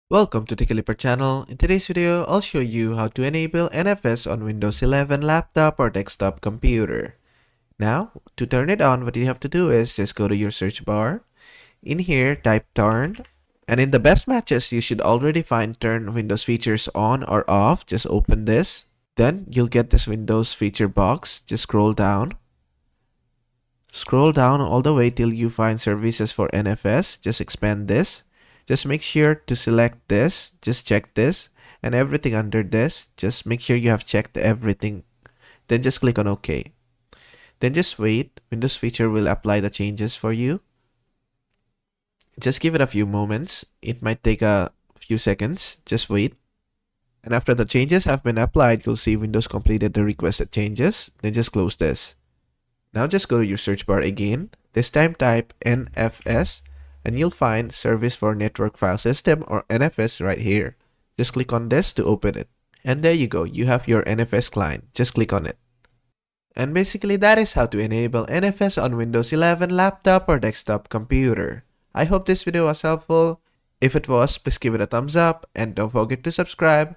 Welcome to the Clipper channel. In today's video, I'll show you how to enable NFS on Windows 11 laptop or desktop computer. Now, to turn it on, what you have to do is just go to your search bar. In here, type turn. And in the best matches, you should already find turn Windows features on or off. Just open this. Then you'll get this Windows feature box. Just scroll down. Scroll down all the way till you find services for NFS. Just expand this. Just make sure to select this, just check this, and everything under this, just make sure you have checked everything. Then just click on OK. Then just wait, Windows feature will apply the changes for you. Just give it a few moments, it might take a few seconds, just wait. And after the changes have been applied, you'll see Windows completed the requested changes, then just close this. Now just go to your search bar again, this time type NFS, and you'll find Service for Network File System or NFS right here. Just click on this to open it. And there you go, you have your NFS client. Just click on it. And basically that is how to enable NFS on Windows 11 laptop or desktop computer. I hope this video was helpful. If it was, please give it a thumbs up and don't forget to subscribe.